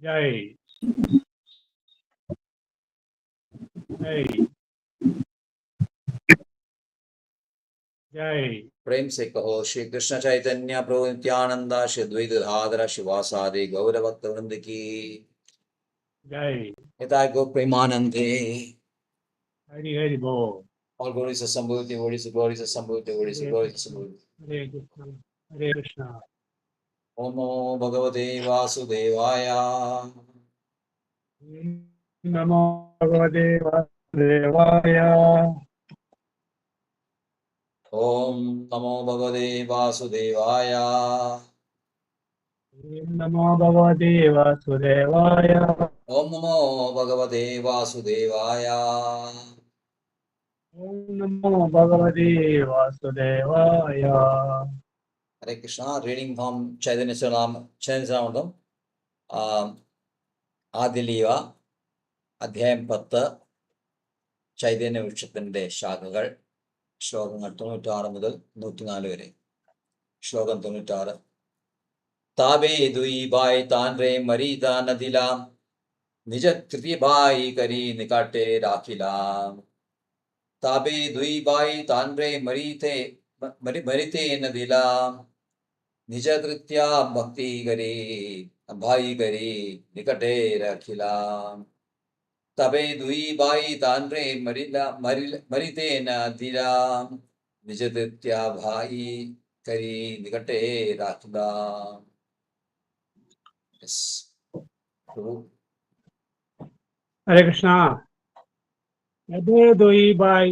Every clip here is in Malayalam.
जय जय जय। प्रेम से कहो श्री कृष्ण चैतन्य प्रभु नित्यानंद श्री द्वैत गदाधर शिवासादि गौर भक्त वृंद की जय। यथा गो प्रेमानंदे। हरि हरि बोल। All glories are Sambhuti, glories are Sambhuti, glories are Sambhuti. Hare Krishna Hare Krishna. Om Namo Bhagavate Vasudevaya. नमो भगवते वासुदेवाय। Om Namo Bhagavate Vasudevaya. नमो भगवते वासुदेवाय। Om Namo Bhagavate Vasudevaya. नमो भगवते वासुदेवाय। Hare Krishna. Reading from Chaitanya Charitamrita. ആദിലീവ അധ്യായം 10 ചൈതന്യ വൃക്ഷത്തിന്റെ ശാഖകൾ ശ്ലോകങ്ങൾ 96 മുതൽ 104 വരെ. ശ്ലോകം 96. താബേ ദുയി ബായ് താൻ രേ മരീതാ നദിലാം നിജ തൃതി ബായി കരി നികാട്ടെ രാഖിലാം. താബേ ദുയി ബായ് താൻ രേ മരിതേ നദിലാം നിജ തൃത്യാ ഭക്തി കരി ഭായി കരി നികട്ടെ രാഖിലാം. तबे दुई बाई तानरे मरिते न दिराम निजत्या भाई करी निकटे राखदा. हरे कृष्ण। यदे दुई बाई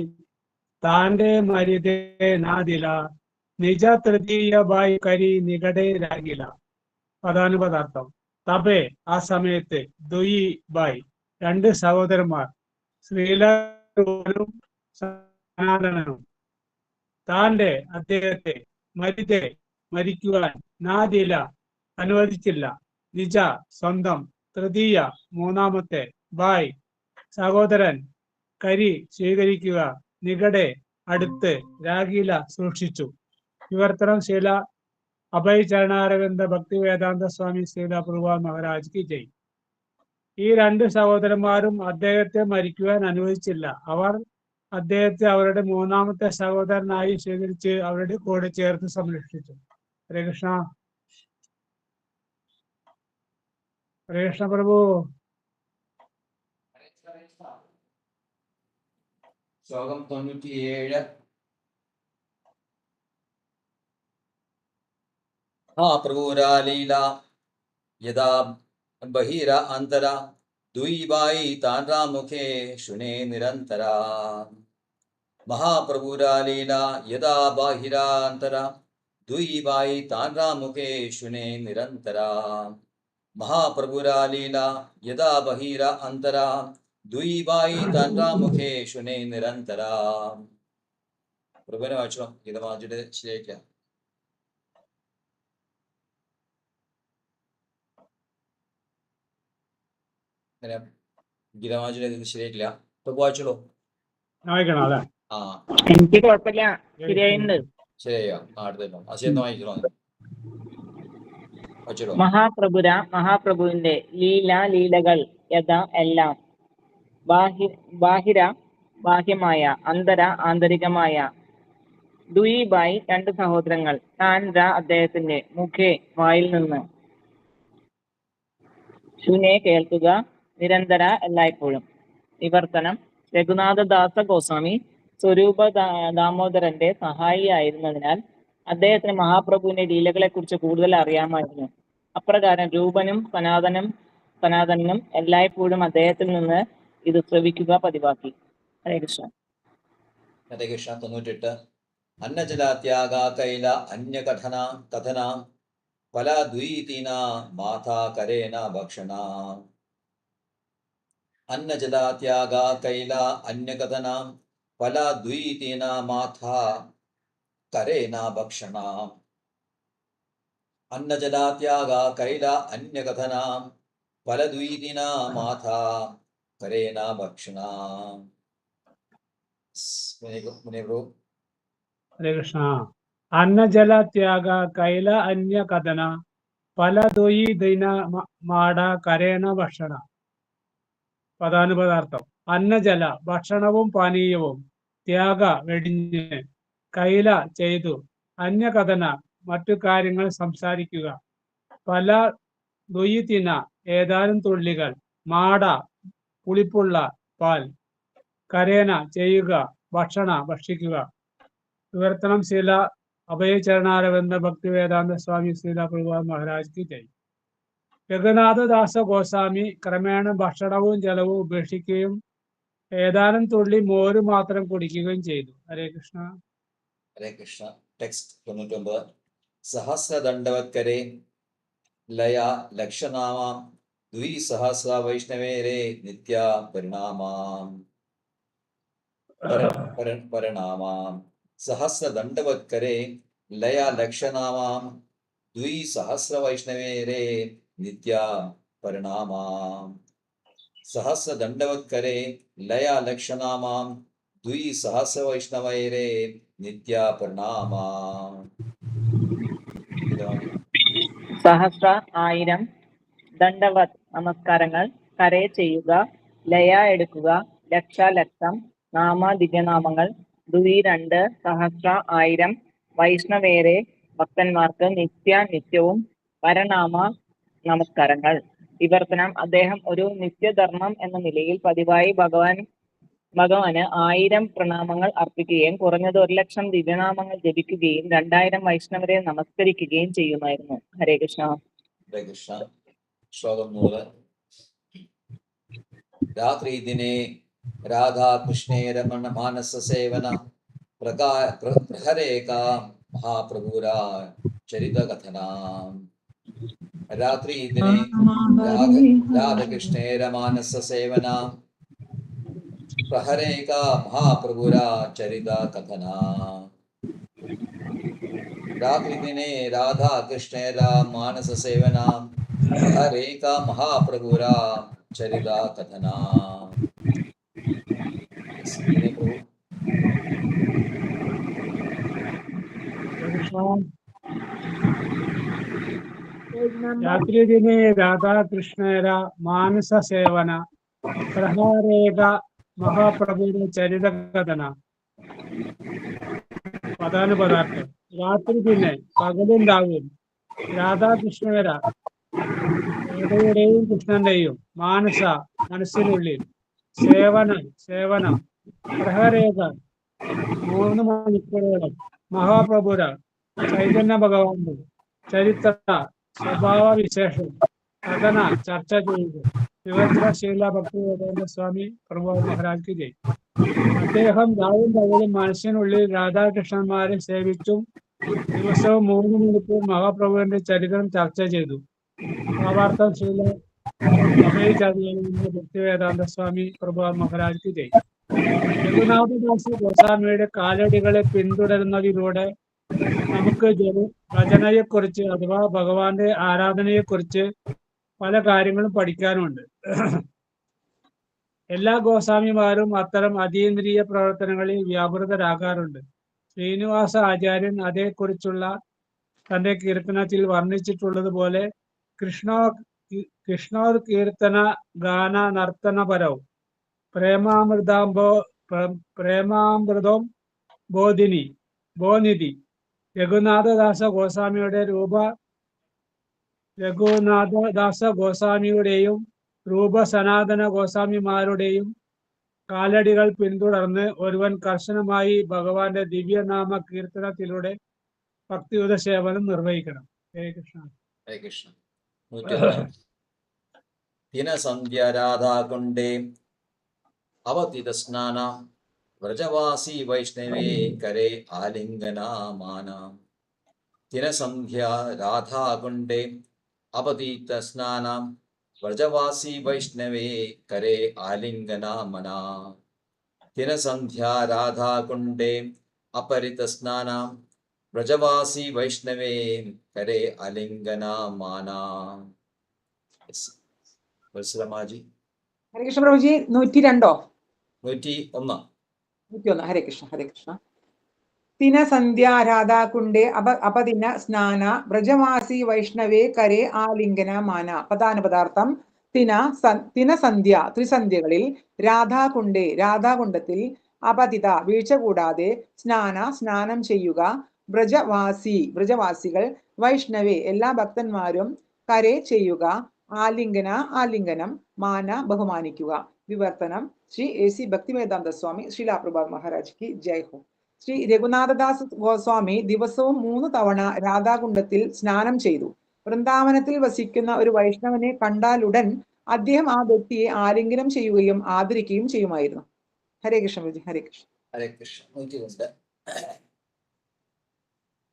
तांडे मरिदे नादिला നിജ തൃതീയ ബായി കരി നികടെ രാഗില. പദാനുപദാർത്ഥം. തബേ ആ സമയത്ത്, ദുയി ബായ് രണ്ട് സഹോദരന്മാർ, ശ്രീലനും സനാതനനും, താന്റെ അദ്ദേഹത്തെ മരിതെ മരിക്കുവാൻ നാദില അനുവദിച്ചില്ല, നിജ സ്വന്തം, തൃതീയ മൂന്നാമത്തെ, ബായ് സഹോദരൻ, കരി സ്വീകരിക്കുക, നികടെ അടുത്ത്, രാഗീല സൂക്ഷിച്ചു. വിവർത്തനം ശീല അഭയ് ചരണാരവിന്ദ ഭക്തി വേദാന്ത സ്വാമി ശ്രീല പ്രഭുപാദ് മഹാരാജ് കി ജയ്. ഈ രണ്ട് സഹോദരന്മാരും അദ്ദേഹത്തെ മരിക്കുവാൻ അനുവദിച്ചില്ല. അവർ അദ്ദേഹത്തെ അവരുടെ മൂന്നാമത്തെ സഹോദരനായി സ്വീകരിച്ച് അവരുടെ കൂടെ ചേർത്ത് സംരക്ഷിച്ചു. ഹരേ കൃഷ്ണ. ഹരേ കൃഷ്ണ പ്രഭു. ശ്ലോകം 97. പ്രഭുരാലീല യഥാ ബഹിര അന്തര दुई बाई तानरा मुखे शुने निरंतरा. महाप्रभुरा लीला यदा बाहिरा अंतरा दुई बाई तानरा मुखे शुने निरंतरा. महाप्रभुरा लीला यदा बहिरा अंतरा दुई बाई तानरा मुखे शुने निरंतरा. പ്രഭുവിനെ വായിച്ചോ. ഗീതമാജിയുടെ ശരിയായിട്ടില്ല. ഗീതമാജിയുടെ ഇത് ശരിയായിട്ടില്ല. പ്രഭു വായിച്ചോളൂ. വായിക്കണം അല്ലേ? എനിക്ക് കുഴപ്പമില്ല, ശരിയായിട്ടുണ്ട്. ശരിയായോ? അടുത്തല്ലോ അശയെന്ന് വായിക്കണോ? വായിച്ചോളൂ. മഹാപ്രഭുവിന്റെ ലീലകൾ യഥാ എല്ലാം, ബാഹിര ബാഹ്യമായ, അന്തര ആന്തരികമായ, ദുയിബായി രണ്ട് സഹോദരങ്ങൾ, താൻ അദ്ദേഹത്തിന്റെ, മുഖേ വായിൽ നിന്ന്, ശുനെ കേൾക്കുക, നിരന്തര എല്ലായ്പ്പോഴും. വിവർത്തനം. രഘുനാഥദാസ ഗോസ്വാമി സ്വരൂപ ദാമോദരന്റെ സഹായിയായിരുന്നതിനാൽ അദ്ദേഹത്തിന് മഹാപ്രഭുവിന്റെ ലീലകളെ കുറിച്ച് കൂടുതൽ അറിയാമായിരുന്നു. അപ്രകാരം രൂപനും സനാതനും എല്ലായ്പ്പോഴും അദ്ദേഹത്തിൽ നിന്ന് ഇത് ശ്രവിക്കുക പതിവാക്കി. ഹരേ കൃഷ്ണ. ഹരേ കൃഷ്ണ. 98. അന്നജലാത്യാഗ കൈല കഥന ഫലദ്വീതിന മാതാ കരേന ഭക്ഷണ. അന്നജലാത്യാഗ കൈല കഥന ഫലദ്വീതിന മാതാ കരേന ഭക്ഷണ. അന്നജലാത്യാഗ കൈല കഥന ഫലദ്വീതിന മാതാ കരേന ഭക്ഷണ. ഹരേ കൃഷ്ണ. അന്നജല ത്യാഗ കൈല അന്യ കഥന പല തൊയി ദിന മാട കരേണ ഭക്ഷണ പദാനുപദാർത്ഥം അന്നജല ഭക്ഷണവും പാനീയവും ത്യാഗ വെടിഞ്ഞ് കൈല ചെയ്തു അന്യകഥന മറ്റു കാര്യങ്ങൾ സംസാരിക്കുക പല ദുയിത്തിന ഏതാനും തുള്ളികൾ മാട പുളിപ്പുള്ള പാൽ കരേന ചെയ്യുക ഭക്ഷിക്കുക വിവർത്തനം ശീല അഭയചരണാരവിന്ദ ഭക്തി വേദാന്ത സ്വാമി ശ്രീല പ്രഭുപാദ് മഹാരാജ് കി ജയ്. രഘുനാഥദാസ ഗോസ്വാമി ക്രമേണ ഭക്ഷണവും ജലവും ഉപേക്ഷിക്കുകയും ഏതാനും തുള്ളി മോര് മാത്രം കുടിക്കുകയും ചെയ്തു. ഹരേ കൃഷ്ണ. ഹരേ കൃഷ്ണ. ടെക്സ്റ്റ് 99. സഹസ്രദണ്ഡവത്കരേ ലയ ലക്ഷനാമാം ദ്വിസഹസ്ര വൈഷ്ണവേരേ നിത്യ പരിണാമാം പരിണാമാം സഹസ്രദണ്ഡവത്കരേ ലയ ലക്ഷനാമാം ദ്വിസഹസ്ര വൈഷ്ണവേരേ നിത്യ പരിണാമാം സഹസ്രദണ്ഡവത്കരേ ലയ ലക്ഷനാമാം ദ്വിസഹസ്ര വൈഷ്ണവൈരേ നിത്യ പരിണാമാം. സഹസ്ര 1000 ദണ്ഡവത് നമസ്കാരങ്ങൾ കരേ ചെയ്യുക ലയ എടുക്കുക ലക്ഷ ലക്ഷം നാമ ദിവ്യനാമങ്ങൾ 2 സഹസ്ര 1000 വൈഷ്ണവേരെ ഭക്തന്മാർക്ക് നിത്യവും പരനാമ നമസ്കാരങ്ങൾ. വിവർത്തനം അദ്ദേഹം ഒരു നിത്യധർമ്മം എന്ന നിലയിൽ പതിവായി ഭഗവാന് 1000 പ്രണാമങ്ങൾ അർപ്പിക്കുകയും കുറഞ്ഞത് 1,00,000 ദിവ്യനാമങ്ങൾ ജപിക്കുകയും 2000 വൈഷ്ണവരെ നമസ്കരിക്കുകയും ചെയ്യുമായിരുന്നു. ഹരേ കൃഷ്ണ. ഹരേ കൃഷ്ണ. ശ്ലോകം 100. രാത്രി ദിനേ രാധാകൃഷ്ണേ രമണ മാനസ സേവന പ്രഹരേക മഹാപ്രഭുരാ ചരിത കഥന. രാത്രി ദിനേ രാധാകൃഷ്ണേ രമാനസ സേവന പ്രഹരേക മഹാപ്രഭുരാ ചരിത കഥന. രാത്രി ദിനേ രാധാകൃഷ്ണേര മാനസ സേവന പ്രഹരേക മഹാപ്രഭുരാ ചരിത കഥന. രാത്രി ദിനേ രാധാകൃഷ്ണേര മാനസ സേവന പ്രഹാരേക മഹാപ്രഭുവിന്റെ ചരിതകഥന പദാനുപദാർത്ഥം. രാത്രി ദിനെ പകലും രാവും രാധാകൃഷ്ണേര രാധയുടെയും കൃഷ്ണന്റെയും മനസ്സിനുള്ളിൽ സേവനം പ്രഹരേക 3 മണിക്കൂറോളം മഹാപ്രഭുര ചൈതന്യ ഭഗവാന്റെ ചരിത്ര സ്വഭാവവിശേഷം കഥന ചർച്ച ചെയ്തു. വിവർത്തന ശീല ഭക്തി വേദാന്ത സ്വാമി പ്രഭുപാദ് മഹാരാജ് കി ജയ്. അദ്ദേഹം രാവും പകലും മനസ്സിനുള്ളിൽ രാധാകൃഷ്ണന്മാരെ സേവിച്ചും ദിവസവും 3 മണിക്കൂർ മഹാപ്രഭുവിന്റെ ചരിത്രം ചർച്ച ചെയ്തു. ഭാവാർത്ഥം ശീല ഭക്തി വേദാന്ത സ്വാമി പ്രഭുപാദ് മഹാരാജ് കി ജയ്. രഘുനാഥദാസ ഗോസ്വാമിയുടെ കാലടികളെ പിന്തുടരുന്നതിലൂടെ നമുക്ക് ഭജനയെക്കുറിച്ച് അഥവാ ഭഗവാന്റെ ആരാധനയെക്കുറിച്ച് പല കാര്യങ്ങളും പഠിക്കാനുണ്ട്. എല്ലാ ഗോസ്വാമിമാരും അത്തരം അതീന്ദ്രിയ പ്രവർത്തനങ്ങളിൽ വ്യാപൃതരാകാറുണ്ട്. ശ്രീനിവാസ ആചാര്യൻ അതേക്കുറിച്ചുള്ള തന്റെ കീർത്തനത്തിൽ വർണ്ണിച്ചിട്ടുള്ളതുപോലെ കൃഷ്ണോർ കീർത്തന ഗാന നർത്തനപരവും പ്രേമാമൃതം ബോനിധി രഘുനാഥദാസ ഗോസ്വാമിയുടെയും രൂപ സനാതന ഗോസ്വാമിമാരുടെയും കാലടികൾ പിന്തുടർന്ന് ഒരുവൻ കർശനമായി ഭഗവാന്റെ ദിവ്യനാമ കീർത്തനത്തിലൂടെ ഭക്തിയുത സേവനം നിർവഹിക്കണം. ഹരേ കൃഷ്ണ. ഹരേ കൃഷ്ണ. 101. ദിനസന്ധ്യ രാധാകുണ്ഡേ അവതിത സ്നാന വ്രജവാസി വൈഷ്ണവേ കരേ ആലിംഗനാമാന. ദിനസന്ധ്യ രാധാകുണ്ഡേ അവതീത സ്നാന വ്രജവാസി വൈഷ്ണവേ കരേ ആലിംഗനാമന. ദിനസന്ധ്യ രാധാകുണ്ഡേ അപരിത സ്നാന വ്രജവാസി വൈഷ്ണവേ കരേ ആലിംഗനാമാന. വത്സലമാജി. ഹരേ കൃഷ്ണ പ്രഭുജി. 102. 101. 101. ഹരേ കൃഷ്ണ. ഹരേ കൃഷ്ണ. തിന സന്ധ്യ രാധാകുണ്ഡേ അപദിന സ്നാന വ്രജവാസി വൈഷ്ണവേ കരേ ആലിംഗന മാന. പ്രധാന പദാർത്ഥം തിന സന്ധ്യ ത്രിസന്ധ്യകളിൽ രാധാകുണ്ഡേ രാധാകുണ്ഡത്തിൽ അപതിത വീഴ്ച കൂടാതെ സ്നാനം ചെയ്യുക വ്രജവാസികൾ വൈഷ്ണവേ എല്ലാ ഭക്തന്മാരും കരേ ചെയ്യുക ആലിംഗനം മാന ബഹുമാനിക്കുക. വിവർത്തനം. ശ്രീ A.C. ഭക്തിവേദാന്ത സ്വാമി ശ്രീല പ്രഭുപാദ് മഹാരാജ് കി ജയ് ഹോ. ശ്രീ രഘുനാഥദാസ് ഗോസ്വാമി ദിവസവും 3 തവണ രാധാകുണ്ഡത്തിൽ സ്നാനം ചെയ്തു. വൃന്ദാവനത്തിൽ വസിക്കുന്ന ഒരു വൈഷ്ണവനെ കണ്ടാലുടൻ അദ്ദേഹം ആ വ്യക്തിയെ ആലിംഗനം ചെയ്യുകയും ആദരിക്കുകയും ചെയ്യുമായിരുന്നു. ഹരേ കൃഷ്ണ ഗുരുജി. ഹരേ കൃഷ്ണ. ഹരേ കൃഷ്ണ.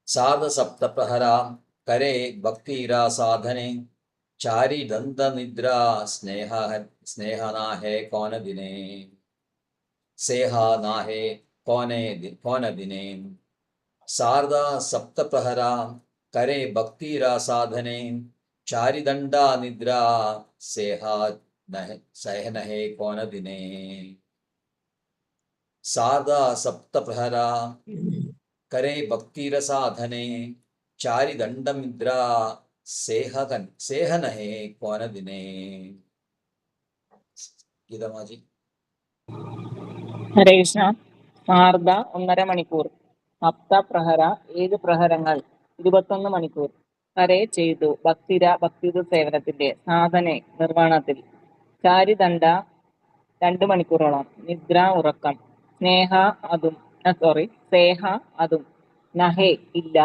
സാർധസപ്തപ്രഹര കരേ ഭക്തിരാ സാധനെ ചാരി ദന്ത നിദ്ര സ്നേഹ നാഹേ കോന ദിനേ സേഹ നാഹേ കോന ദിനേ. സാർധ സപ്തപ്രഹര കരേ ഭക്തിരാ സാധനെ ചാരിദണ്ഡ നിദ്ര സേഹ നഹേ കോന ദിനേ. സാർധ സപ്തപ്രഹര കരേ ഭക്തിര സാധനെ ചാരിദണ്ഡമിദ്ര സേഹനഹേ കോന ദിനേ. ഗീതമാജി. ഹരേ കൃഷ്ണ. സാർദ്ധ 1.5 മണിക്കൂർ. സപ്തപ്രഹര 7 പ്രഹരങ്ങൾ 21 മണിക്കൂർ. കരേ ചെയ്തു ഭക്തിയുത സേവനത്തിന്റെ സാധനെ നിർവ്വഹണത്തിൽ. ചാരിദണ്ഡ 2 മണിക്കൂറോളം. നിദ്ര ഉറക്കം. സേഹ അതും. നഹേ ഇല്ല.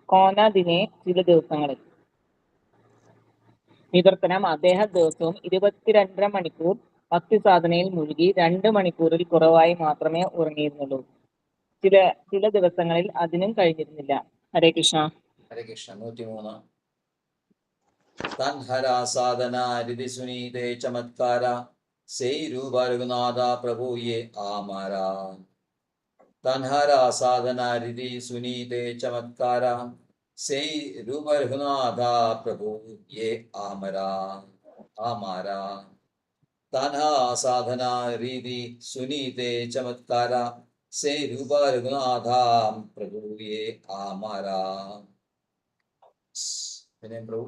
കോന ദിനെ ചില ദിവസങ്ങളിൽ. വിവർത്തനം. അദ്ദേഹം ദിവസവും 22.5 മണിക്കൂർ ഭക്തി സാധനയിൽ മുഴുകി 2 മണിക്കൂറിൽ കുറവായി മാത്രമേ ഉറങ്ങിയിരുന്നുള്ളൂ. ചില ദിവസങ്ങളിൽ അതിനും കഴിഞ്ഞിരുന്നില്ല. ഹരേ കൃഷ്ണ. ഹരേ കൃഷ്ണ. 103. തൻഹര സാധന രിതി സുനീതേ ചമത്കാര സേയി രൂപ രഘുനാഥ പ്രഭു യേ ആമരാ. തൻഹര സാധന രിതി സുനീതേ ചമത്കാര സേയി രൂപ രഘുനാഥ പ്രഭു യേ ആമരാ. തൻഹാ സാധന രീതി സുനീതേ ചമത്കാര സേയി രൂപ രഘുനാഥ പ്രഭു യേ ആമരാ. പ്രഭു.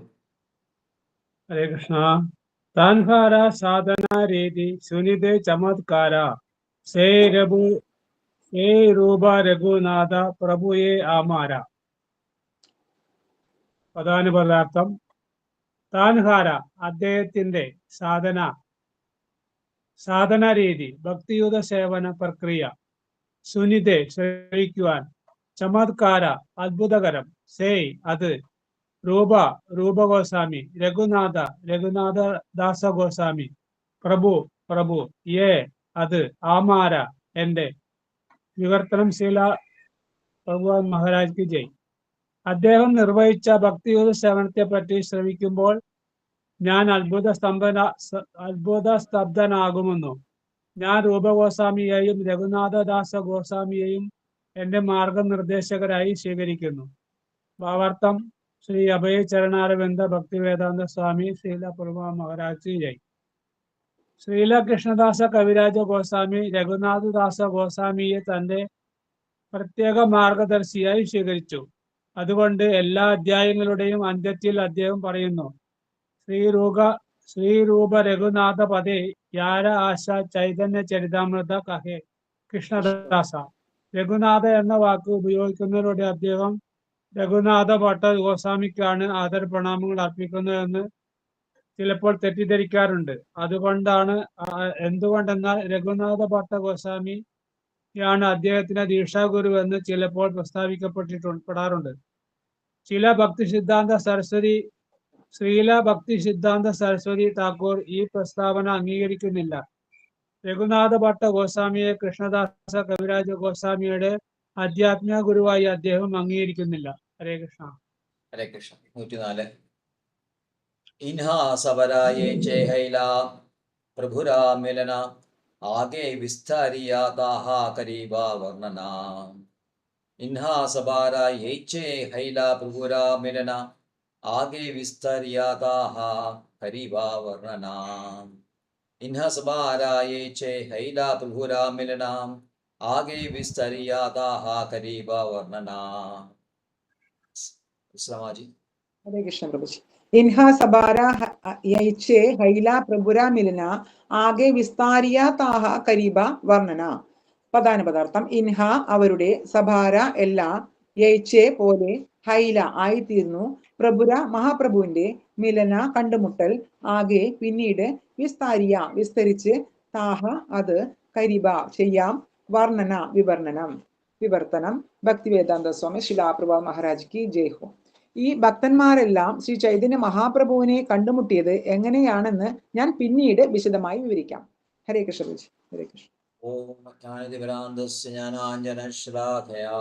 ഹരേ കൃഷ്ണ. താൻഹാര സാധന രീതി സുനിതേ ചമത്കാര സേ രൂപ രഘുനാഥ പ്രഭുയെ ആമാര. പ്രധാന പദാർത്ഥം. താൻഹാര അദ്ദേഹത്തിന്റെ സാധന രീതി ഭക്തിയുത സേവന പ്രക്രിയ. സുനിതേ ശ്രവിക്കുവാൻ. ചമത്കാര അത്ഭുതകരം. സേയ് അത്. രൂപ ഗോസ്വാമി. രഘുനാഥ ദാസ ഗോസ്വാമി. പ്രഭു യേ അത്. ആമാര എന്റെ. വിവർത്തനം. ശീല പ്രഭുപാദ് മഹാരാജ് കി ജയ്. അദ്ദേഹം നിർവഹിച്ച ഭക്തിയുത സേവനത്തെ പറ്റി ശ്രവിക്കുമ്പോൾ ഞാൻ അത്ഭുതസ്തബ്ധനാകുമെന്നു. ഞാൻ രൂപഗോസ്വാമിയെയും രഘുനാഥദാസ ഗോസ്വാമിയെയും എന്റെ മാർഗനിർദ്ദേശകരായി സ്വീകരിക്കുന്നു. ഭാവാർത്ഥം. ശ്രീ അഭയ ചരണാരവിന്ദ ഭക്തിവേദാന്ത സ്വാമി ശ്രീല പ്രഭുപാദ് മഹാരാജ് കി ജയ്. ശ്രീല കൃഷ്ണദാസ കവിരാജ ഗോസ്വാമി രഘുനാഥദാസ ഗോസ്വാമിയെ തന്റെ പ്രത്യേക മാർഗദർശിയായി സ്വീകരിച്ചു. അതുകൊണ്ട് എല്ലാ അധ്യായങ്ങളുടെയും അന്ത്യത്തിൽ അദ്ദേഹം പറയുന്നു: ശ്രീരൂപ രഘുനാഥ പദേ യാര ആശ ചൈതന്യ ചരിതാമൃത കഹേ കൃഷ്ണദാസ. രഘുനാഥ എന്ന വാക്ക് ഉപയോഗിക്കുന്നതിലൂടെ അദ്ദേഹം രഘുനാഥ ഭട്ട ഗോസ്വാമിക്കാണ് ആദരപ്രണാമങ്ങൾ അർപ്പിക്കുന്നതെന്ന് ചിലപ്പോൾ തെറ്റിദ്ധരിക്കാറുണ്ട്. എന്തുകൊണ്ടെന്നാൽ രഘുനാഥ ഭട്ട ഗോസ്വാമിയാണ് അദ്ദേഹത്തിന്റെ ദീക്ഷാഗുരു എന്ന് ചിലപ്പോൾ പ്രസ്താവിക്കപ്പെടാറുണ്ട്. ശ്രീല ഭക്തി സിദ്ധാന്ത സരസ്വതി താക്കൂർ ഈ പ്രസ്താവന അംഗീകരിക്കുന്നില്ല. രഘുനാഥ ഭട്ട ഗോസ്വാമിയെ കൃഷ്ണദാസ കവിരാജ ഗോസ്വാമിയുടെ ആധ്യാത്മിക ഗുരുവായി അദ്ദേഹം അംഗീകരിക്കുന്നില്ല. ഹരേ കൃഷ്ണ. ഹരേ കൃഷ്ണ. 104. ഇൻഹാ സബരായേ ചേഹൈല പ്രഭുരാ മിലന ആകെ വിസ്താരിയാതാഹ കരീബാ വർണ്ണന. ഇൻഹാ സബാരായേ ചേഹൈല പ്രഭുരാ മിലന ആകെ വിസ്താരിയാതാഹ കരീബാ വർണ്ണന. ഇൻഹാ സബാരായേ ചേഹൈല പ്രഭുരാ മിലന आगे विस्तरियादाः करीब वर्णना. Islamaji. हरे कृष्ण प्रभु जी. इन्हा सबारा यैचे हैला प्रभुरा मिलना ആകെ വിസ്താരിയ താഹ കരീബ വർണ്ണന. പ്രധാന പദാർത്ഥം ഇൻഹ അവരുടെ, സഭാര എല്ലാ, യൈച്ചെ പോലെ, ഹൈല ആയിത്തീർന്നു, പ്രഭുര മഹാപ്രഭുവിന്റെ, മിലന കണ്ടുമുട്ടൽ, ആകെ പിന്നീട്, വിസ്താരിയ വിസ്തരിച്ച്, താഹ അത്, കരീബ ചെയ്യാം, വർണ്ണന വിവർണനം വിവർത്തനം. ഭക്തിവേദാന്ത സ്വാമി ശിലാപ്രഭ മഹാരാജ് കി ജയ് ഹോ. ഈ ഭക്തന്മാരെല്ലാം ശ്രീ ചൈതന്യ മഹാപ്രഭുവിനെ കണ്ടുമുട്ടിയത് എങ്ങനെയാണെന്ന് ഞാൻ പിന്നീട് വിശദമായി വിവരിക്കാം. ഹരേ കൃഷ്ണ ഗുരുജി. ഹരേ കൃഷ്ണ. ഓം ജ്ഞാനതിമിരാന്തസ്യ ജ്ഞാനാഞ്ജനശ്ലാഘയാ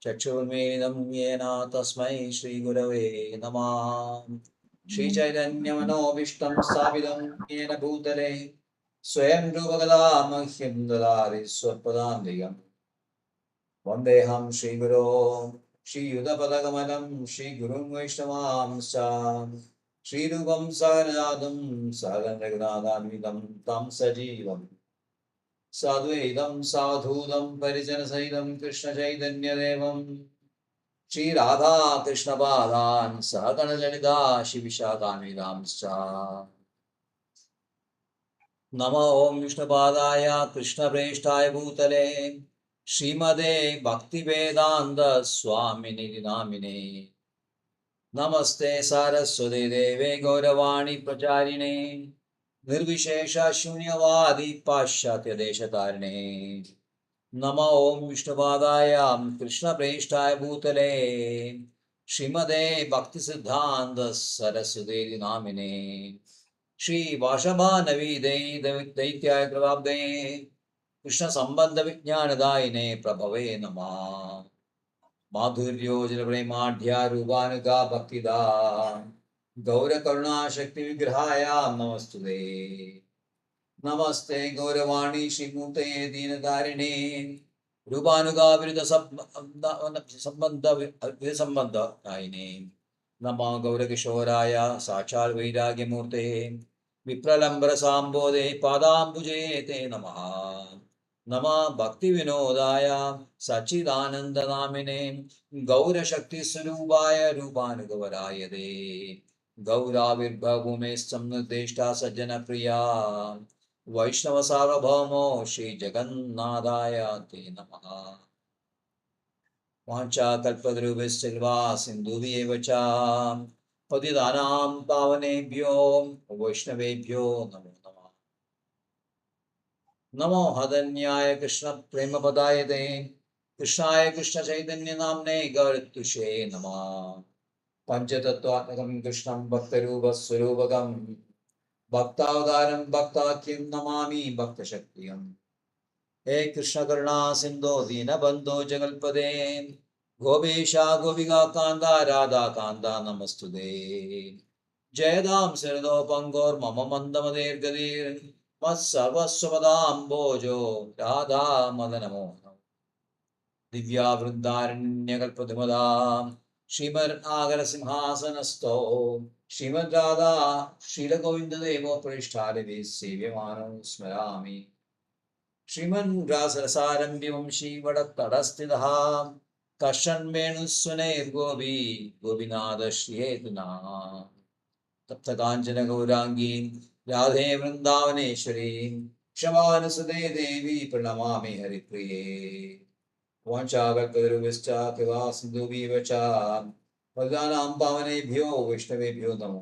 ചക്ഷുർമീലിതം യേന തസ്മൈ ശ്രീഗുരവേ നമഃ. ശ്രീചൈതന്യമനോഭീഷ്ടം സ്ഥാപിതം യേന ഭൂതലേ സ്വയം രൂപകഥാ മഹ്യം ദദാതി സ്വപദാന്തികം. വന്ദേഹം ശ്രീഗുരോ ശ്രീയുതപദകമലം ശ്രീഗുരും വൈഷ്ണവാംശ്ച ശ്രീരൂപം സഹജാതം സഹഗണരഘുനാഥാന്വിതം തം സജീവം സാദ്വൈതം സാധൂതം പരിജനസഹിതം കൃഷ്ണചൈതന്യദേവം ശ്രീരാധാകൃഷ്ണപാദാൻ സഹഗണലളിതാ ശിവിശാഖാന്വിതാംശ്ച. നമോ ഓം വിഷ്ണുപാദായ കൃഷ്ണപ്രേഷ്ഠായ ഭൂതലേ ശ്രീമദേ ഭക്തിവേദാന്ത സ്വാമിനിധി നാമിനേ. നമസ്തേ സാരസ്വതേ ദേവേ ഗൗരവാണി പ്രചാരിണേ നിർവിശേഷ ശൂന്യവാദി പാശ്ചാത്യദേശതാരിണേ. നമോ ഓം വിഷ്ണുപാദായ കൃഷ്ണപ്രേഷ്ഠായ ഭൂതലേ ശ്രീമദേ ഭക്തിസിദ്ധാന്ത സരസ്വതേതി നാമിനേ. ശ്രീ വാഷഭാനവീ ദൈത്യായ കൃപാബ്ദേ കൃഷ്ണ സംബന്ധ വിജ്ഞാനദായിനേ പ്രഭവേ നമഃ. മാധുര്യോജല പ്രേമാഢ്യ രൂപാനുഗാ ഭക്തിദാ ഗൗരകരുണാശക്തി വിഗ്രഹായ നമസ്തുതേ. നമസ്തേ ഗൗരവാണി ശ്രീമൂർത്തേ ദീനധാരിണേ രൂപാനുഗാ വിരുദ്ധ സംബന്ധ നമോ ഗൗരകിശോരായ സാക്ഷാൽ വൈരാഗ്യമൂർത്തേ വിപ്രലംബര സാംബോധേ പാദാംബുജേ തേ നമഃ. നമ ഭക്തിവിനോദായ സച്ചിദാനന്ദനാമിനേ ഗൗരശക്തി സ്വരൂപായ രൂപാനുഗവരായ തേ ഗൗരാവിർഭൂമേസ്സം നിർദ്ദിഷ്ട സജ്ജനപ്രിയ വൈഷ്ണവ സാർവഭൗമോ ശ്രീ ജഗന്നാഥായ തേ നമഃ. വാഞ്ചാകൽപതരുഭ്യശ്ച കൃപാ സിന്ധുഭ്യേവ ച പതിതാനാം പാവനേഭ്യോ വൈഷ്ണവേഭ്യോ നമോ നമഃ. നമോ ഹതന്യായ കൃഷ്ണ പ്രേമപദായ തേ കൃഷ്ണായ കൃഷ്ണ ചൈതന്യ നാമ്നേ ഗൗരത്തുഷേ നമഃ. പഞ്ചതത്വാത്മകം കൃഷ്ണം ഭക്തരൂപസ്വരൂപകം ഭക്താവതാരം ഭക്താഖ്യം നമാമി ഭക്തശക്തിയം. ഹേ കൃഷ്ണ കരുണാ സിന്ധോ ദീനബന്ധോ ജഗൽപദേ ഗോപേശ ഗോപികാ കാന്ത രാധാ കാന്ത നമസ്തുതേ. ജയദാം സരദോ പങ്കോർ മമ മന്ദമതേർഗതീർ മത്സർവസ്വപദാംബോജോ രാധാ മദനമോഹനം. ദിവ്യാവൃന്ദാരണ്യകൽപതിമതാം ശ്രീമദ് ആഗരസിംഹാസനസ്ഥോ ശ്രീമദ് രാധാ ശ്രീലഗോവിന്ദദേവോ പ്രതിഷ്ഠാലവേ സേവ്യമാനോ സ്മരാമി. ശ്രീമൻ രാസരസാരംഭ്യം ശ്രീവടത്തടസ്ഥിതഃ കർഷൺവേണുസ്വനൈർഗോപി ഗോപിനാഥ ശ്രീയേതുനാ. തപ്തകാഞ്ചന ഗൗരാംഗീ രാധേ വൃന്ദാവനേശ്വരീ ക്ഷമാനുസുതേ ദേവി പ്രണമാമി ഹരിപ്രിയേ. വാഞ്ചാകൽപതരുഭ്യശ്ച കൃപാ സിന്ധുഭ്യേവ ച പതിതാനാം പാവനേഭ്യോ വൈഷ്ണവേഭ്യോ നമോ.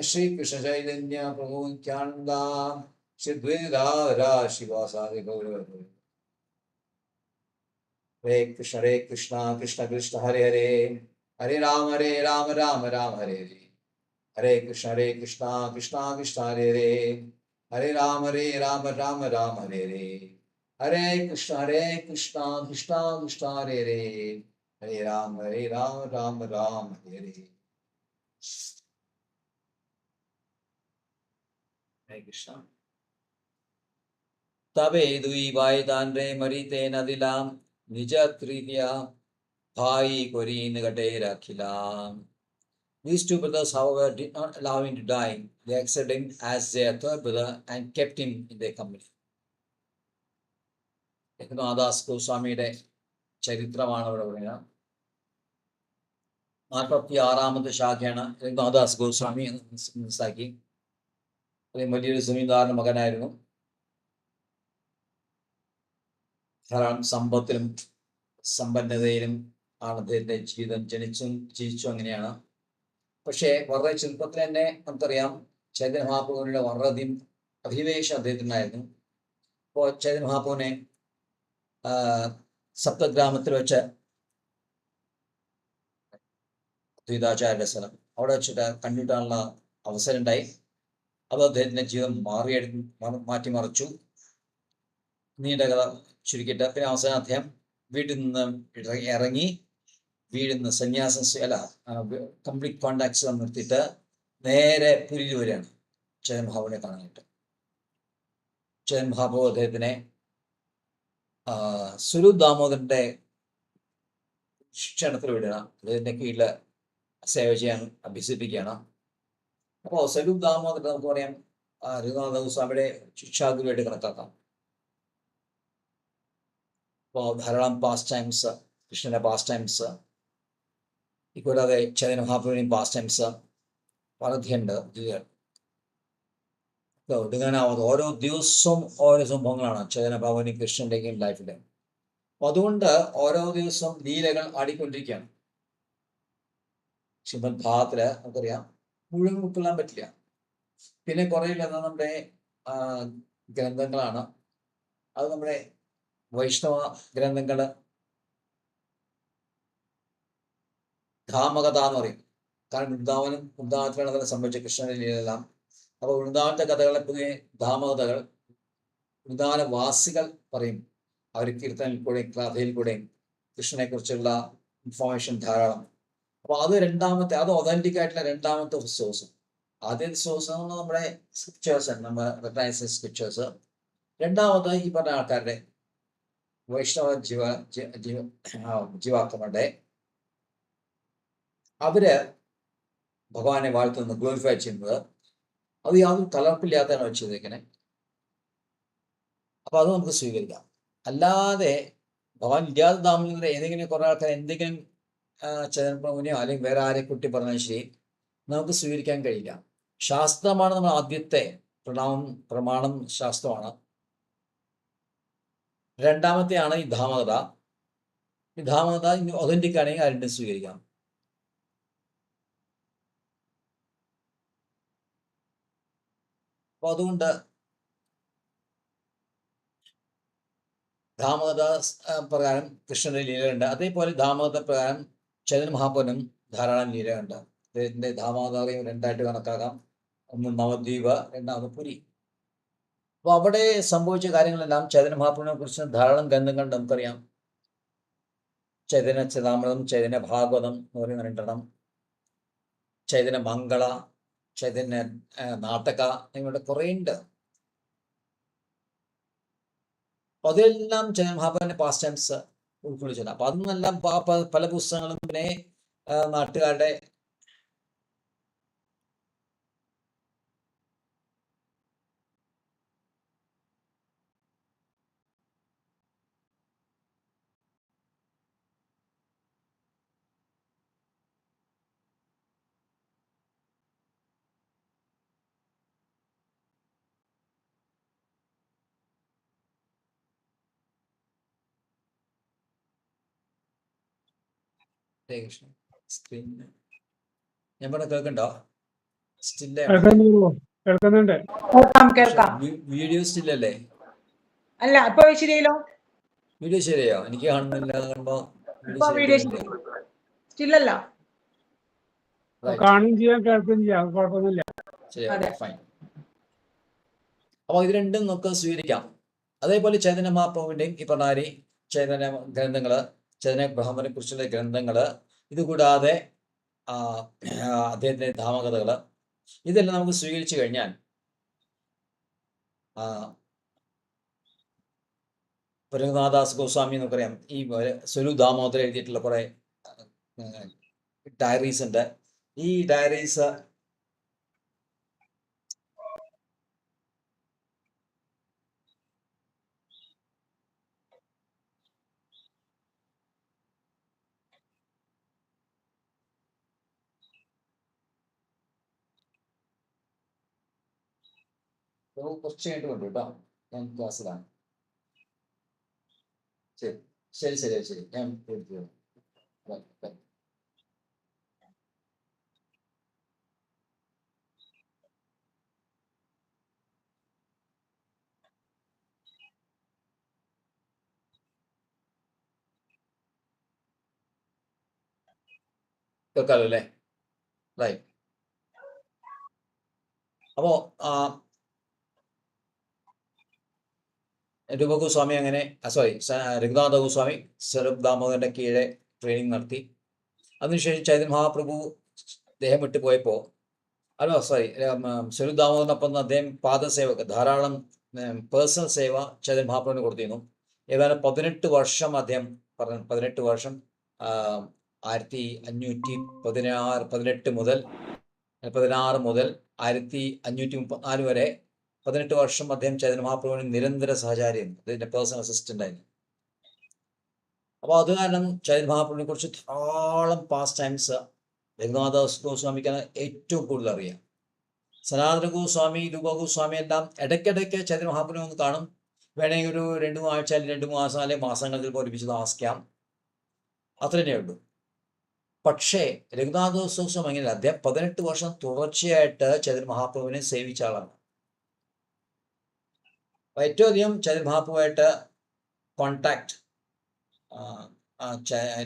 ശ്രീകൃഷ്ണ ചൈതന്യ പ്രഭു നിത്യാനന്ദ ശിവാസാദി ഗൗരവ. ഹരേ കൃഷ്ണ കൃഷ്ണ കൃഷ്ണ ഹരേ ഹരേ ഹരേ രാമ രാമ രാമ ഹരേ ഹരേ. ഹരേ കൃഷ്ണ കൃഷ്ണ കൃഷ്ണ ഹരേ ഹരേ ഹരേ രാമ രാമ രാമ ഹരേ ഹരേ. ഹരേ കൃഷ്ണ കൃഷ്ണ കൃഷ്ണ ഹരേ ഹരേ ഹരേ രാമ രാമ രാമ ഹരേ ഹരേ. ഹരേ കൃഷ്ണ. तबे दुई भाई तांड्रे मरी ते नदिलाम निज त्रिया भाई कोरीन गटे रखिलाम. These two brothers, however, did not allow him to die. They accepted him as their third brother and kept him in their company. രഘുനാഥദാസ് ഗോസ്വാമിയുടെ ചരിത്രമാണ് ഇവിടെ പറയുന്നത്. 46ാമത്തെ ശാഖയാണ് രഘുനാഥദാസ് ഗോസ്വാമി എന്ന് മനസ്സിലാക്കി. അദ്ദേഹം വലിയൊരു ജമീന്ദാറിന്റെ മകനായിരുന്നു. ധാരാളം സമ്പത്തിലും സമ്പന്നതയിലും ആണ് അദ്ദേഹത്തിന്റെ ജീവിതം. ജീവിച്ചു അങ്ങനെയാണ്. പക്ഷേ വളരെ ചെറുപ്പത്തിൽ തന്നെ നമുക്കറിയാം ചൈതന്യ മഹാപ്രഭുവിന്റെ വളരെയധികം അഭിനിവേശം അദ്ദേഹത്തിനായിരുന്നു. അപ്പോൾ ചൈതന്യ മഹാപ്രഭുവിനെ സപ്തഗ്രാമത്തിൽ വെച്ച് ദ്വൈതാചാര്യ സ്ഥലം അവിടെ വെച്ചിട്ട് കണ്ടിട്ടാനുള്ള അവസരം ഉണ്ടായി. അത് അദ്ദേഹത്തിന്റെ ജീവിതം മാറ്റിമറിച്ചു. നീണ്ട കഥ ചുരുക്കിയിട്ട് പിന്നെ അവസാനം അദ്ദേഹം വീട്ടിൽ നിന്ന് ഇറങ്ങി വീട്ടിൽ നിന്ന് സന്യാസം കംപ്ലീറ്റ് കോണ്ടാക്ട്സ് നിർത്തിയിട്ട് നേരെ പുരിയിൽ വരികയാണ് ചൈതന്യ മഹാപ്രഭുവിനെ കാണാനായിട്ട്. ചൈതന്യ മഹാപ്രഭു അദ്ദേഹത്തിനെ സ്വരൂപ് ദാമോദരന്റെ ശിക്ഷണത്തിൽ വിടുകയാണ്. അദ്ദേഹത്തിന്റെ കീഴിൽ സേവ ചെയ്യാൻ അഭ്യസിപ്പിക്കുകയാണ്. അപ്പോൾ സ്വരൂപ് ദാമോദരൻ നമുക്ക് പറയാം രഘുനാഥ ഗോസ്വാമിയുടെ ശിക്ഷാഗുരുവായിട്ട് കണക്കാക്കാം. അപ്പോൾ ധാരാളം പാസ്റ്റ് ടൈംസ്, കൃഷ്ണന്റെ പാസ്റ്റ് ടൈംസ്, കൂടാതെ ചൈതന്യ മഹാപ്രഭുവിനെയും പാസ്റ്റ് ടൈംസ് വളരെയുണ്ട്. ഒടുങ്ങാനാവാതെ ഓരോ ദിവസവും ഓരോ സംഭവങ്ങളാണ് ചൈതന്യ മഹാപ്രഭുവിനെയും കൃഷ്ണന്റെയും ലൈഫിൽ. അപ്പൊ അതുകൊണ്ട് ഓരോ ദിവസവും ലീലകൾ ആടിക്കൊണ്ടിരിക്കുകയാണ്. ശ്രീമദ് ഭാഗത്തില് നമുക്കറിയാം മുഴുവൻ ഉൾക്കൊള്ളാൻ പറ്റില്ല. പിന്നെ കുറെ നമ്മുടെ ഗ്രന്ഥങ്ങളാണ്. അത് നമ്മുടെ വൈഷ്ണവ ഗ്രന്ഥങ്ങള് ധാമകഥ എന്ന് പറയും. കാരണം വൃന്ദാവനത്തിലാണ് അതെല്ലാം സംഭവിച്ച കൃഷ്ണന്റെ ലീലെല്ലാം. അപ്പോൾ വൃന്ദാവനത്തെ കഥകളെ പുതിയ ധാമകഥകൾ വൃന്ദാവനവാസികൾ പറയും. അവർ കീർത്തനിൽ കൂടെയും കഥയിൽ കൂടെയും കൃഷ്ണനെ കുറിച്ചുള്ള ഇൻഫോർമേഷൻ ധാരാളം. അപ്പൊ അത് ഒതന്റിക് ആയിട്ടുള്ള രണ്ടാമത്തെ സോഴ്സ്. ആദ്യത്തെ സോഴ്സ് നമ്മുടെ സ്ക്രിപ്ചേഴ്സ്, നമ്മുടെ റിട്ടൈസ് സ്ക്രിപ്ചേഴ്സ്. രണ്ടാമത് ഈ പറഞ്ഞ ആൾക്കാരുടെ വൈഷ്ണവ ജീവാത്മകളുടെ അവര് ഭഗവാനെ വാഴ്ത്തുന്നത്, ഗ്ലോറിഫൈ ചെയ്യുന്നത്. അത് യാതൊരു കലർപ്പില്ലാത്തതാണ് ചെയ്തേക്കുന്നത്. അപ്പൊ അത് നമുക്ക് സ്വീകരിക്കാം. അല്ലാതെ ഭഗവാൻ ഇല്ലാതെ താമസിക്കുന്ന ഏതെങ്കിലും കുറെ ആൾക്കാർ എന്തെങ്കിലും ചൈതന്യപ്രഭുവിനെയോ അല്ലെങ്കിൽ വേറെ ആരെ കുട്ടി പറഞ്ഞാൽ ശരി നമുക്ക് സ്വീകരിക്കാൻ കഴിയില്ല. ശാസ്ത്രമാണ് നമ്മൾ ആദ്യത്തെ പ്രമാണം ശാസ്ത്രമാണ്. രണ്ടാമത്തെയാണ് ഈ ധാമകഥ. ഈ ധാമകഥ ഒതന്റിക് ആണെങ്കിൽ ആരുടെ സ്വീകരിക്കാം. അപ്പൊ അതുകൊണ്ട് ധാമകഥ പ്രകാരം കൃഷ്ണന്റെ ലീലയുണ്ട്. അതേപോലെ ധാമകഥ പ്രകാരം ചൈതന്യ മഹാപ്രഭുവിനും ധാരാളം ലീലയുണ്ട്. അദ്ദേഹത്തിന്റെ ധാമകഥയും രണ്ടായിട്ട് കണക്കാക്കാം. ഒന്ന് നവദ്വീപ്, രണ്ടാമത് പുരി. അപ്പൊ അവിടെ സംഭവിച്ച കാര്യങ്ങളെല്ലാം ചൈതന്യ മഹാപ്രഭുവിനെ കുറിച്ച് ധാരാളം ഗ്രന്ഥങ്ങളുണ്ട്. നമുക്കറിയാം ചൈതന്യ ചിദാമൃതം, ചൈതന്യ ഭാഗവതം എന്ന് പറയുന്ന രണ്ടെണ്ണം, ചൈതന്യ മംഗള, ചൈതന്യ നാട്ടക, എന്നിവിടെ കുറേ ഉണ്ട്. അപ്പൊ അതെല്ലാം ചൈതന്യ മഹാപ്രഭുവിന്റെ പാസ്റ്റ് ടൈംസ് ഉൾക്കൊള്ളിച്ചില്ല. അപ്പൊ അതൊന്നെല്ലാം പല പുസ്തകങ്ങളും പിന്നെ നാട്ടുകാരുടെ സ്ക്രീൻ ഞാൻ പറഞ്ഞ കേൾക്കണ്ടോ? സ്റ്റില്ലേ? കേൾക്കുന്നുണ്ട്. കേൾക്കാം. വീഡിയോ സ്റ്റില്ലല്ലേ? അല്ല, ഇപ്പൊ ശരിയല്ലോ. വീഡിയോ ശരിയോ? എനിക്ക് കാണുന്നില്ല. കാണുമ്പോ വീഡിയോ സ്റ്റില്ലല്ല. കാണുകയും ചെയ്യാം, കേൾക്കുകയും ചെയ്യാം, കുഴപ്പമൊന്നുമില്ല. ഫൈൻ. അപ്പൊ ഇത് രണ്ടും നമുക്ക് സ്വീകരിക്കാം. അതേപോലെ ചൈതന്യ മഹാപ്രഭുവിന്റെയും ഈ പറഞ്ഞാരി ചൈതന്യ ഗ്രന്ഥങ്ങള്, ചൈതന്യ ബ്രഹ്മനെ കുറിച്ചുള്ള ഗ്രന്ഥങ്ങള്, ഇതുകൂടാതെ അദ്ദേഹത്തിന്റെ ധാമകഥകള്, ഇതെല്ലാം നമുക്ക് സ്വീകരിച്ചു കഴിഞ്ഞാൽ രഘുനാഥദാസ് ഗോസ്വാമി എന്ന് പറയാം. ഈ സ്വരൂപ് ദാമോദരൻ എഴുതിയിട്ടുള്ള കുറെ ഡയറീസ് ഉണ്ട്. ഈ ഡയറീസ് കുറച്ച് കഴിഞ്ഞിട്ട് കൊണ്ടു കേട്ടോ, ഞാൻ ക്ലാസ്സിലാണ്. ശരി ശരി ശരി ശരി, ഞാൻ എടുത്തു. Bye bye. കേൾക്കാമല്ലോ അല്ലേ? റൈറ്റ്. അപ്പോ രൂപഗോസ്വാമി അങ്ങനെ രഘുനാഥ ഗോസ്വാമി സ്വരൂപ് ദാമോദരന്റെ കീഴെ ട്രെയിനിങ് നടത്തി. അതിനുശേഷം ചൈതന്യ മഹാപ്രഭു ദേഹം വിട്ടു പോയപ്പോൾ, സ്വരൂപ് ദാമോദരനൊപ്പം അദ്ദേഹം പാദസേവക്ക് ധാരാളം പേഴ്സണൽ സേവ ചൈതന്യ മഹാപ്രഭുവിന് കൊടുത്തിരുന്നു. ഏതാണ്ട് 18 വർഷം അദ്ദേഹം 18 വർഷം 1518 മുതൽ 1534 വരെ 18 വർഷം അദ്ദേഹം ചൈതന്യ മഹാപ്രഭുവിന് നിരന്തര സഹചാരിയായിരുന്നു, അതിന്റെ പേഴ്സണൽ അസിസ്റ്റന്റ് ആയിരുന്നു. അപ്പോൾ അത് കാരണം ചൈതന്യ മഹാപ്രഭുവിനെ കുറിച്ച് ധാരാളം പാസ്റ്റ് ടൈംസ് രഘുനാഥ ഗോസ്വാമിക്കാണ് ഏറ്റവും കൂടുതൽ അറിയാം. സനാതന ഗോസ്വാമി, രൂപ ഗോസ്വാമി എല്ലാം ഇടയ്ക്കിടയ്ക്ക് ചൈതന്യ മഹാപ്രഭു ഒന്ന് കാണും. വേണമെങ്കിൽ ഒരു 2 ആഴ്ച, 2 മാസം, അല്ലെങ്കിൽ മാസങ്ങളിൽ ഒരുമിച്ച് താമസിക്കാം, അത്രയേ ഉള്ളൂ. പക്ഷേ രഘുനാഥ ഗോസ്വാമി അങ്ങനെ അദ്ദേഹം 18 വർഷം തുടർച്ചയായിട്ട് ചൈതന്യ മഹാപ്രഭുവിനെ സേവിച്ച ആളാണ്. ഏറ്റവും അധികം ചൈതന്യ മഹാപ്രഭുവായിട്ട് കോണ്ടാക്ട്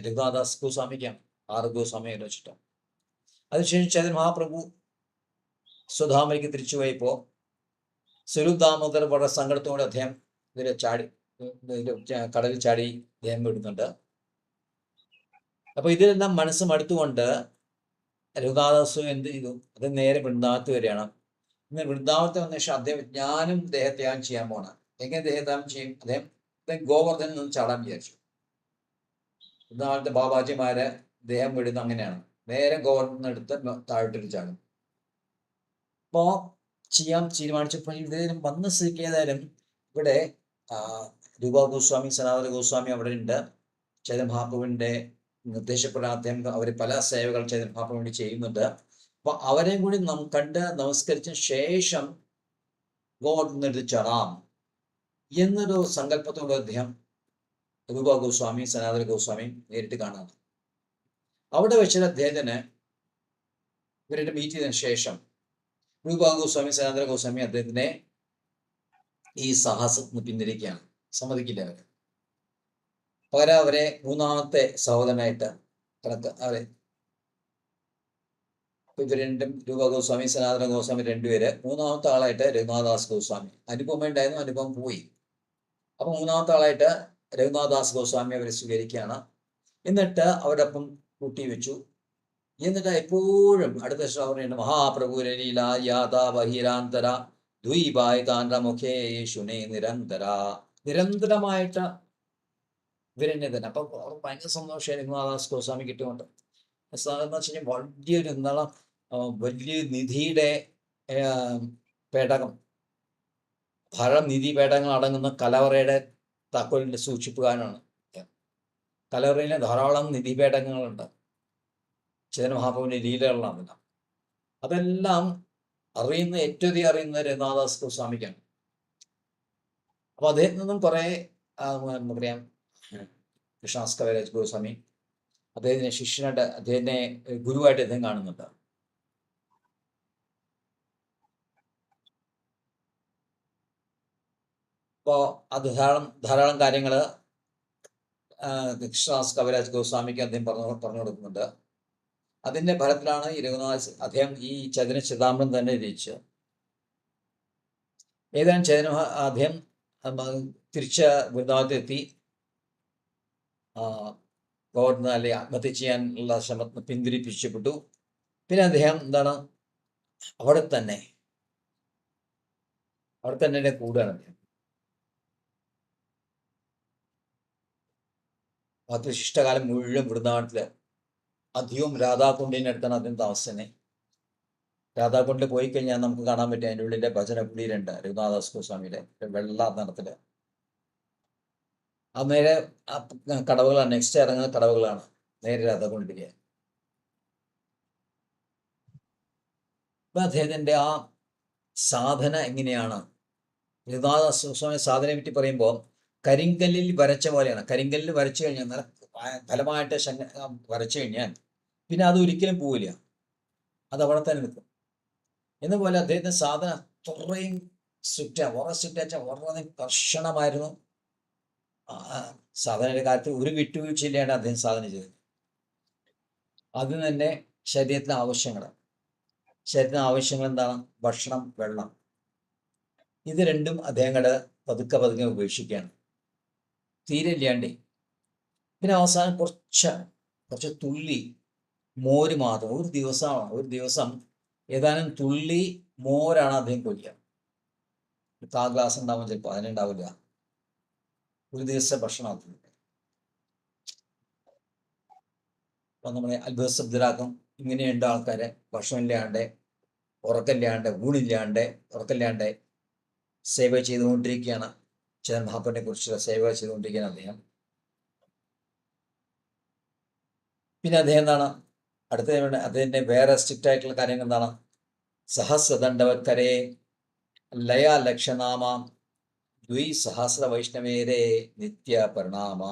രഘുനാഥ ഗോസ്വാമിക്കാണ്, 6 ഗോസ്വാമിയെ വെച്ചിട്ടാണ്. അതിനുശേഷം ചൈതന്യ മഹാപ്രഭു സ്വധാമയ്ക്ക് തിരിച്ചു പോയപ്പോൾ സ്വരൂപ് ദാമോദർ വളരെ സങ്കടത്തോടെ അദ്ദേഹം കടലിൽ ചാടി അദ്ദേഹം വിടുന്നുണ്ട്. അപ്പൊ ഇതിലെല്ലാം മനസ്സ് മടുത്തുകൊണ്ട് രഘുനാഥസ്വ എന്ത് ചെയ്തു? അത് നേരെ വൃന്ദാവനത്ത് വരികയാണ്. ഇന്ന് വൃന്ദാവനത്ത് വന്ന ശേഷം അദ്ദേഹം ഞാനും ദേഹത്യാഗം ചെയ്യാൻ പോണ. എങ്ങനെ ദേഹത്യാഗം ചെയ്യും? അദ്ദേഹം ഗോവർദ്ധനിൽ നിന്ന് ചാടാൻ വിചാരിച്ചു. വൃന്ദാവനത്തെ ബാബാജിമാരെ ദേഹം വിടുന്ന അങ്ങനെയാണ്, നേരെ ഗോവർദ്ധനം എടുത്ത് താഴോട്ടൊരു ചാടും. അപ്പോ ചെയ്യാൻ തീരുമാനിച്ചപ്പോൾ ഇദ്ദേഹം വന്ന് സ്ഥിതിക്കേതായാലും ഇവിടെ രൂപ ഗോസ്വാമി, സനാതന ഗോസ്വാമി അവിടെ ഉണ്ട്. ചൈതന്യ മഹാപ്രഭുവിന്റെ നിർദ്ദേശപ്രകാരം അദ്ദേഹം അവർ പല സേവകൾ ചൈതന്യ മഹാപ്രഭു വേണ്ടി ചെയ്യുന്നുണ്ട്. അപ്പൊ അവരെയും കൂടി കണ്ട് നമസ്കരിച്ച ശേഷം ഗോവർദ്ധനെടുത്ത് ചാടാം എന്നൊരു സങ്കല്പത്തോടെ അദ്ദേഹം രൂപ ഗോസ്വാമി, സനാതന ഗോസ്വാമി നേരിട്ട് കാണാം. അവിടെ വെച്ചിട്ട് അദ്ദേഹത്തിന് ഇവരുടെ മീറ്റ് ചെയ്തതിനു ശേഷം രൂപ ഗോസ്വാമി, സനാതന ഗോസ്വാമി അദ്ദേഹത്തിനെ ഈ സാഹസത്തിന് പിന്തിരിക്കുകയാണ്, സമ്മതിക്കില്ല അവർ. പകരം അവരെ മൂന്നാമത്തെ സഹോദരനായിട്ട് അവരെ ഇവർ രണ്ടും, രൂപ ഗോസ്വാമി, സനാതന ഗോസ്വാമി രണ്ടുപേര്, മൂന്നാമത്തെ ആളായിട്ട് രഘുനാഥദാസ് ഗോസ്വാമി. അനുപമ ഉണ്ടായിരുന്നു, അനുപമ പോയി. അപ്പൊ മൂന്നാമത്തെ ആളായിട്ട് രഘുനാഥദാസ് ഗോസ്വാമി അവരെ സ്വീകരിക്കുകയാണ്. എന്നിട്ട് അവരൊപ്പം കൂട്ടി വെച്ചു. എന്നിട്ട് എപ്പോഴും അടുത്ത ശ്രാവണ മഹാപ്രഭുരലീല യാതാ ബഹിരാന്തര ദ്വീപായ താണ്ഡമുഖേ യേശുനെ നിരന്തരമായിട്ട് ഇവരെന്നെ തന്നെ. അപ്പൊ ഭയങ്കര സന്തോഷം രഘുനാഥദാസ് ഗോസ്വാമി കിട്ടുന്നുണ്ട്. എന്ന് വെച്ച് കഴിഞ്ഞാൽ വലിയൊരു വലിയ നിധിയുടെ പേടകം, ധാരാളം നിധി പേടകങ്ങൾ അടങ്ങുന്ന കലവറയുടെ താക്കോലിന്റെ സൂക്ഷിപ്പുകാരനാണ്. കലവറയിലെ ധാരാളം നിധി പേടകങ്ങളുണ്ട്, ചൈതന്യ മഹാപ്രഭുവിന്റെ ലീലകളാണ്. അതെല്ലാം ഏറ്റവും അധികം അറിയുന്ന രഘുനാഥദാസ് ഗോസ്വാമിക്കാണ്. അപ്പൊ അദ്ദേഹത്തിൽ നിന്നും കുറെ എന്താ പറയാ, കൃഷ്ണദാസ് കവിരാജ് ഗോസ്വാമി അദ്ദേഹത്തിനെ ശിഷ്യനായിട്ട്, അദ്ദേഹത്തിനെ ഗുരുവായിട്ട് അദ്ദേഹം കാണുന്നുണ്ട്. അപ്പോൾ അത് ധാരാളം കാര്യങ്ങൾ കൃഷ്ണദാസ് കവിരാജ് ഗോസ്വാമിക്ക് അദ്ദേഹം പറഞ്ഞു കൊടുക്കുന്നുണ്ട്. അതിന്റെ ഫലത്തിലാണ് ഈ രഘുനാഥ് അദ്ദേഹം ഈ ചൈതന്യ ചിദാംബരം തന്നെ രചിച്ചത്. ഏതാനും അദ്ദേഹം തിരിച്ച് വൃന്ദാവനത്തിലെത്തി ഗോവർദ്ധനെ ആത്മഹത്യ ചെയ്യാനുള്ള ശ്രമത്തിന് പിന്തിരിപ്പിച്ചപ്പെട്ടു. പിന്നെ അദ്ദേഹം അവിടെ തന്നെ കൂടുകയാണ് അദ്ദേഹം. ശിഷ്ടകാലം മുഴുവൻ വൃന്ദാവനത്തില്, അധികവും രാധാകുണ്ടിന്റെ അടുത്താണ് അദ്ദേഹം താമസിച്ചത്. രാധാകുണ്ടിൽ പോയി കഴിഞ്ഞാൽ നമുക്ക് കാണാൻ പറ്റും, അതിൻ്റെ ഉള്ളിലെ ഭജന കുടീരുണ്ട് രഘുനാഥദാസ് ഗോസ്വാമിയുടെ, വെള്ള നിറത്തില്. അത് നേരെ കടവുകളാണ്, നെക്സ്റ്റ് ഇറങ്ങുന്ന കടവുകളാണ് നേരെ രാധാകുണ്ടിലേക്ക്. അപ്പൊ അദ്ദേഹത്തിന്റെ ആ സാധന എങ്ങനെയാണ് സ്വാമി സാധനയെ പറ്റി പറയുമ്പോൾ കരിങ്കല്ലിൽ വരച്ച പോലെയാണ്. കരിങ്കല്ലിൽ വരച്ചു കഴിഞ്ഞാൽ നല്ല ഫലമായിട്ട് വരച്ചു കഴിഞ്ഞാൽ പിന്നെ അത് ഒരിക്കലും പോവില്ല, അത് അവിടെ തന്നെ നിൽക്കും. എന്നപോലെ അദ്ദേഹത്തിന്റെ സാധന അത്രയും സ്ട്രിക്റ്റ് വളരെ കർശനമായിരുന്നു. സാധനയുടെ കാര്യത്തിൽ ഒരു വിട്ടുവീഴ്ചയിലാണ് അദ്ദേഹം സാധന ചെയ്തത്. അതിന് തന്നെ ശരീരത്തിന് ആവശ്യങ്ങൾ എന്താണ്? ഭക്ഷണം, വെള്ളം. ഇത് രണ്ടും അദ്ദേഹങ്ങളുടെ പതുക്കെ ഉപേക്ഷിക്കുകയാണ്, തീരെ ഇല്ലാണ്ടേ. പിന്നെ അവസാനം കുറച്ച് തുള്ളി മോര് മാത്രം, ഒരു ദിവസം ഏതാനും തുള്ളി മോരാണ് അദ്ദേഹം കൊല്ലുക. 1/4 ഗ്ലാസ് ഉണ്ടാവും, ചിലപ്പോൾ അതിനുണ്ടാവില്ല. ഒരു ദിവസത്തെ ഭക്ഷണം. അപ്പം നമ്മളെ അത്ഭുതശബ്ദരാക്കും. ഇങ്ങനെയുണ്ട് ആൾക്കാരെ ഭക്ഷണമില്ലാണ്ട്, ഉറക്കമില്ലാണ്ട് സേവ ചെയ്തുകൊണ്ടിരിക്കുകയാണ്. ചേതൻ മഹാപ്രഭുവിനെ കുറിച്ചുള്ള സേവ ചെയ്തുകൊണ്ടിരിക്കുകയാണ് അദ്ദേഹം. പിന്നെ അദ്ദേഹം എന്താണ് അദ്ദേഹത്തിന്റെ വേറെ സ്ട്രിക്റ്റ് ആയിട്ടുള്ള കാര്യങ്ങൾ എന്താണ്? സഹസ്രദണ്ഡവത്കരേ ലയ ലക്ഷനാമ ദ്വിസഹസ്ര വൈഷ്ണവേരേ നിത്യ പരിണാമ.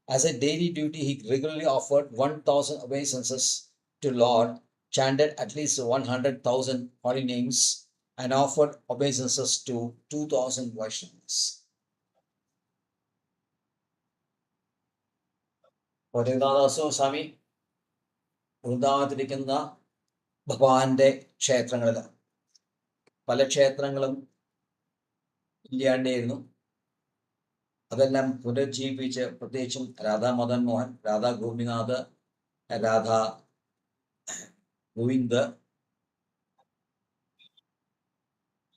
As a daily duty, he regularly offered 1,000 obeisances to Lord, chanted at least 100,000 holy names, and offered obeisances to 2,000 Vaishnavas. സ്വാമി വൃന്ദാവനത്തിരിക്കുന്ന ഭഗവാന്റെ ക്ഷേത്രങ്ങളിൽ പല ക്ഷേത്രങ്ങളും ഇല്ലാണ്ടായിരുന്നു. അതെല്ലാം പുനർജീവിപ്പിച്ച്, പ്രത്യേകിച്ചും രാധാ മദൻ മോഹൻ, രാധാ ഗോപിനാഥ്, രാധാ ഗോവിന്ദ്,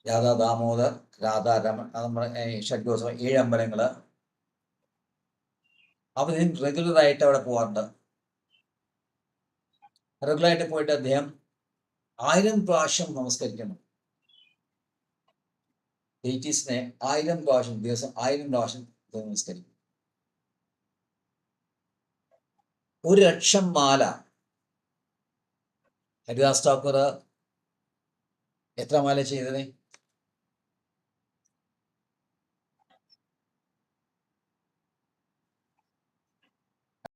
രാധാ ദാമോദർ, രാധാ രമൺ, നമ്മുടെ ഷഡ്ഗോസ്വാമി, 7 അമ്പലങ്ങള് അവരും റെഗുലറായിട്ട് അവിടെ പോകാറുണ്ട്. റെഗുലറായിട്ട് പോയിട്ട് അദ്ദേഹം 1000 പ്രാവശ്യം നമസ്കരിക്കണം. ഡേറ്റീസിനെ 1000 പ്രാവശ്യം, ദിവസം 1000 പ്രാവശ്യം നമസ്കരിക്കും. 1,00,000 മാല. ഹരിദാസ് ഠാക്കൂർ എത്ര മാല ചെയ്തത്?